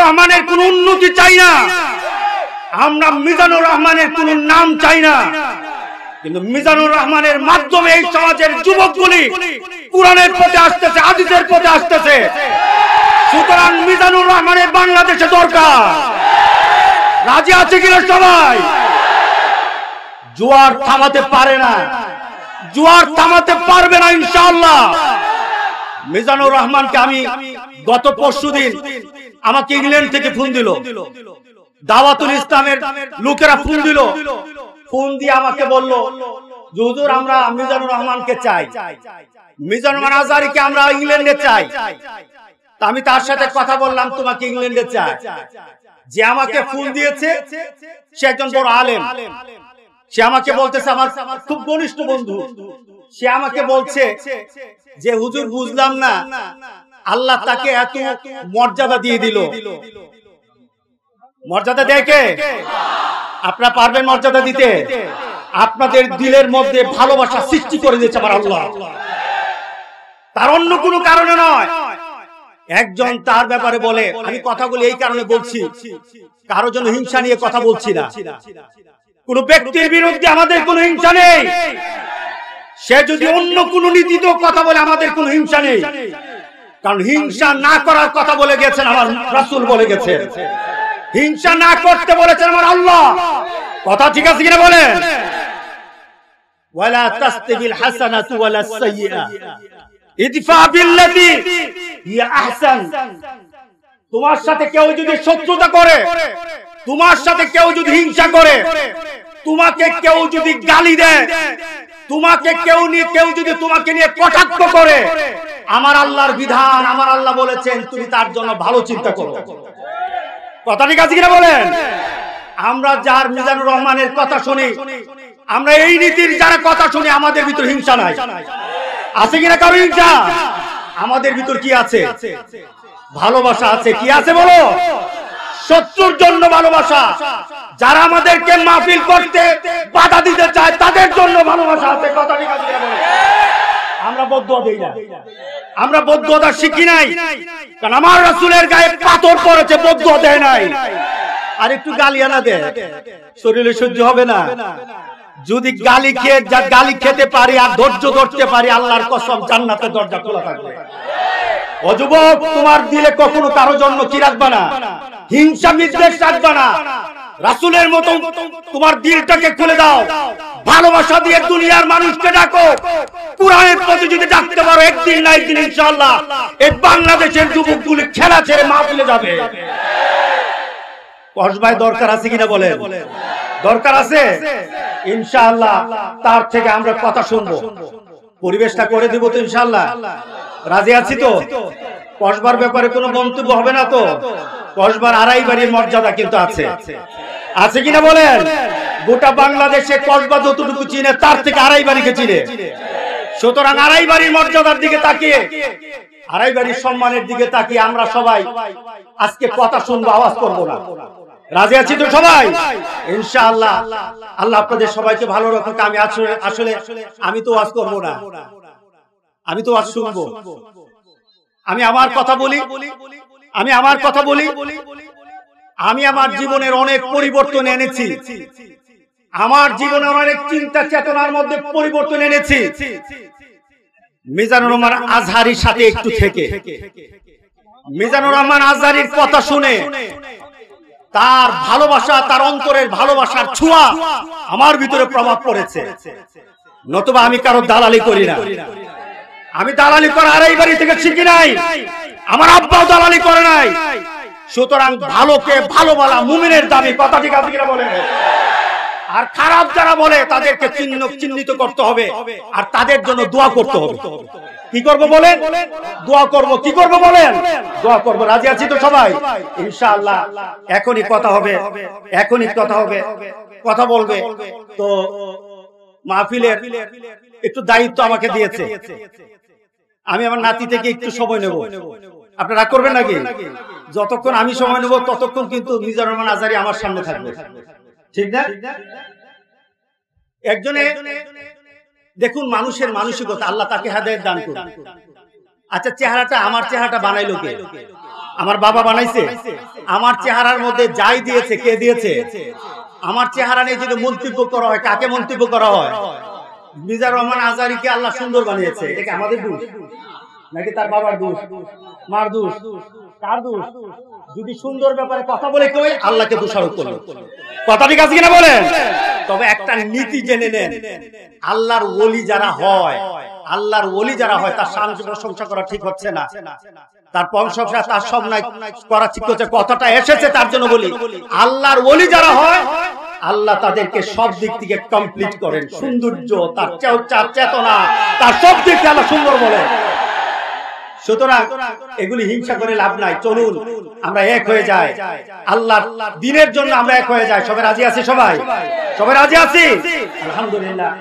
রহমানের কোন উন্নতি চাই না, আমরা মিজানুর রহমানের কোন নাম চাই না, কিন্তু মিজানুর রহমানের মাধ্যমে এই সমাজের যুবকগুলি কোরআনের পথে আসতেছে, হাদিসের পথে আসতেছে। সুতরাং মিজানুর রহমানের বাংলাদেশে দরকার। রাজি আছে কিনা সবাই? জোয়ার থামাতে পারে না, জোয়ার থামাতে পারবে না ইনশাআল্লাহ। মিজানুর রহমানকে আমি গত পরশুদিন আমাকে ইংল্যান্ড থেকে ফোন দিল, দাওয়াতুল ইসলামের লোকেরা ফোন দিল, ফোন দিয়ে আমাকে বলল যে হুজুর আমরা মিজানুর রহমানকে চাই, মিজানুর রহমান আজহারীকে আমরা ইংল্যান্ডে চাই। তা আমি তার সাথে কথা বললাম, তোমাকে ইংল্যান্ডে চাই। যে আমাকে ফোন দিয়েছে সে একজন বড় আলেম, সে আমাকে বলতেছে, আমার খুব ঘনিষ্ঠ বন্ধু, সে আমাকে বলছে যে হুজুর বুঝলাম না আল্লাহ তাকে এত মর্যাদা দিয়ে দিল। মর্যাদা দেয় কে? আপনারা পারবেন মর্যাদা দিতে? আপনাদের দিলের মধ্যে ভালোবাসা সৃষ্টি করে দিয়েছে আমার আল্লাহ, তার অন্য কোনো কারণে নয়। একজন তার ব্যাপারে বলে, আমি কথাগুলো এই কারণে বলছি, কারো জন্য হিংসা নিয়ে কথা বলছি না, কোন ব্যক্তির বিরুদ্ধে আমাদের কোনো হিংসা নেই। সে যদি অন্য কোন নীতিতে কথা বলে আমাদের কোনো হিংসা নেই, কারণ হিংসা না করার কথা বলে গেছেন আমার রাসূল, বলে গেছেন হিংসা না করতে বলেছেন আমার আল্লাহ। কথা ঠিক আছে কিনা বলেন? ওয়ালা তাস্তাবিল হাসানাতু ওয়ালা সাইয়্যা ইদফা বিল্লাতি হিয়া আহসান। তোমার সাথে কেউ যদি শত্রুতা করে, তোমার সাথে কেউ যদি হিংসা করে, তোমাকে কেউ যদি গালি দেয়, তোমাকে কেউ যদি তোমাকে নিয়ে কটাক্ষ করে, আমার আল্লাহর বিধান, আমার আল্লাহ বলেছেন তুমি তার জন্য ভালো চিন্তা করো। কথা ঠিক আছে কিনা বলেন? আমরা যার মিজানুর রহমানের কথা শুনি, আমরা এই নীতির যারা কথা শুনি, আমাদের ভিতর হিংসা নাই। আছে কিনা কারো হিংসা? আমাদের ভিতর কি আছে? ভালোবাসা আছে। কি আছে বলো? শত্রুর জন্য ভালোবাসা। যারা আমাদেরকে মাহফিল করতে বাধা দিতে চায় তাদের জন্য ভালোবাসা আছে। কথা ঠিক আছে কিনা বলেন? আমরা বদদুয়া দেই না, আমরা বদদুয়া শিখি নাই, কারণ আমার রাসূলের গায়ে পাথর পড়েছে, বদদুয়া দেয় নাই। আর একটু গালিয়ানা দেয়, শরীরে সহ্য হবে না। যদি গালি খেতে পারি আর ধৈর্য ধরতে পারি, আল্লাহর কসম জান্নাতের দরজা খোলা থাকবে। ও যুবক, তোমার দিলে কখনো কারো জন্য কি রাখবা না? হিংসা বিদ্বেষ রাখবা না। রাসূলের মতো তোমার দিলটাকে খুলে দাও, ভালোবাসা দিয়ে দুনিয়ার মানুষকে ডাকো। কোরআনের প্রতি যদি ডাকতে পারো, একদিন না একদিন ইনশাআল্লাহ এই বাংলাদেশের যুবকগুলি খেলা ছেড়ে মাহফিলে যাবে। কসবায় দরকার আছে কিনা বলেন? দরকার আছে ইনশাআল্লাহ। তার থেকে আমরা কথা শুনবো, পরিবেশটা করে দিব তো ইনশাআল্লাহ। রাজি আছি তো? কসবার ব্যাপারে কোনো মন্তব্য হবে না তো? কসবার আড়াই বাড়ির মর্যাদা কিন্তু আছে, আছে কিনা বলেন? গোটা বাংলাদেশে কসবা যতটুকু চিনে তার থেকে আড়াই বাড়িকে চিনে। সুতরাং আড়াই বাড়ির মর্যাদার দিকে তাকিয়ে, আড়াই বাড়ির সম্মানের দিকে তাকিয়ে আমরা সবাই আজকে কথা শুনবো, আওয়াজ করবো না। রাজি আছি তো সবাই? ইনশাআল্লাহ আল্লাহ আপনাদের সবাইকে ভালো রাখুক। আমি আসলে আমি তো ওয়াজ করবো না, আমি তো ওয়াজ শুনবো। আমি আমার কথা বলি, আমি আমার কথা বলি। আমি আমার জীবনের অনেক পরিবর্তন এনেছি, আমার জীবনের অনেক চিন্তা চেতনার মধ্যে পরিবর্তন এনেছি মিজানুর রহমান আজহারীর সাথে একটু থেকে। মিজানুর রহমান আজহারীর কথা শুনে তার ভালোবাসা, তার অন্তরের ভালোবাসার ছোঁয়া আমার ভিতরে প্রভাব পড়েছে। নতুবা আমি কারো দালালি করি না, আমি দালালি করা আড়াই বাড়ি থেকে শিখি নাই, আমার আব্বাও দালালি করে নাই। সুতরাং ভালোকে ভালো বলা মুমিনের দাবি। কথা ঠিক আছে কিনা বলেন? আর খারাপ যারা বলে তাদেরকে চিহ্নিত করতে হবে, আর তাদের জন্য দোয়া করতে হবে। কি করব বলেন? দোয়া করব। কি করব বলেন? দোয়া করব। রাজি আছি তো সবাই? ইনশাআল্লাহ এখনই কথা হবে, এখনই কথা হবে, কথা বলবে। তো মাহফিলের একটু দায়িত্ব আমাকে দিয়েছে, আমি আমার নাতি থেকে একটু সময় নেব। আপনারা করবেন নাকি? যতক্ষণ আমি সময় নেব ততক্ষণ কিন্তু মিজানুর রহমান আজহারী আমার সামনে থাকবে, ঠিক না? একজনে দেখুন মানুষের মানসিকতা, আল্লাহ তাকে হেদায়েত দান করুন। আচ্ছা, চেহারাটা আমার চেহারাটা বানাইলো কে? আমার বাবা বানাইছে? আমার চেহারার মধ্যে যাই দিয়েছে, কে দিয়েছে? আমার চেহারা নিয়ে যদি মন্তব্য করা হয়, কাকে মন্তব্য করা হয়? মিজানুর রহমান আজহারীকে আল্লাহ সুন্দর বানিয়েছে, এটা কি আমাদের দোষ নাকি তার বাবার দোষ, মার দোষ, কার দোষ? যদি সুন্দর ব্যাপারে কথা বলে কেউ আল্লাহকে দোষারোপ করলো, কথা ঠিক আছে কিনা বলেন? তবে একটা নীতি জেনে নেন, আল্লাহর ওলি যারা হয়, আল্লাহর ওলি যারা হয় তার শান প্রশংসা করা ঠিক হচ্ছে না, তার প্রশংসা তার সব নাই করা ঠিক হচ্ছে। কথাটা এসেছে তার জন্য বলি, আল্লাহর ওলি যারা হয় আল্লাহ তাদেরকে সব দিক থেকে কমপ্লিট করেন, সৌন্দর্য, তার চেতনা, তার সব দিক থেকে আল্লাহ সুন্দর বলেন। সুতরাং এগুলি হিংসা করে লাভ নাই, চলুন আমরা এক হয়ে যাই, আল্লাহর দ্বীনের জন্য আমরা এক হয়ে যাই। সবাই রাজি আছি? সবাই রাজি আছি? আলহামদুলিল্লাহ।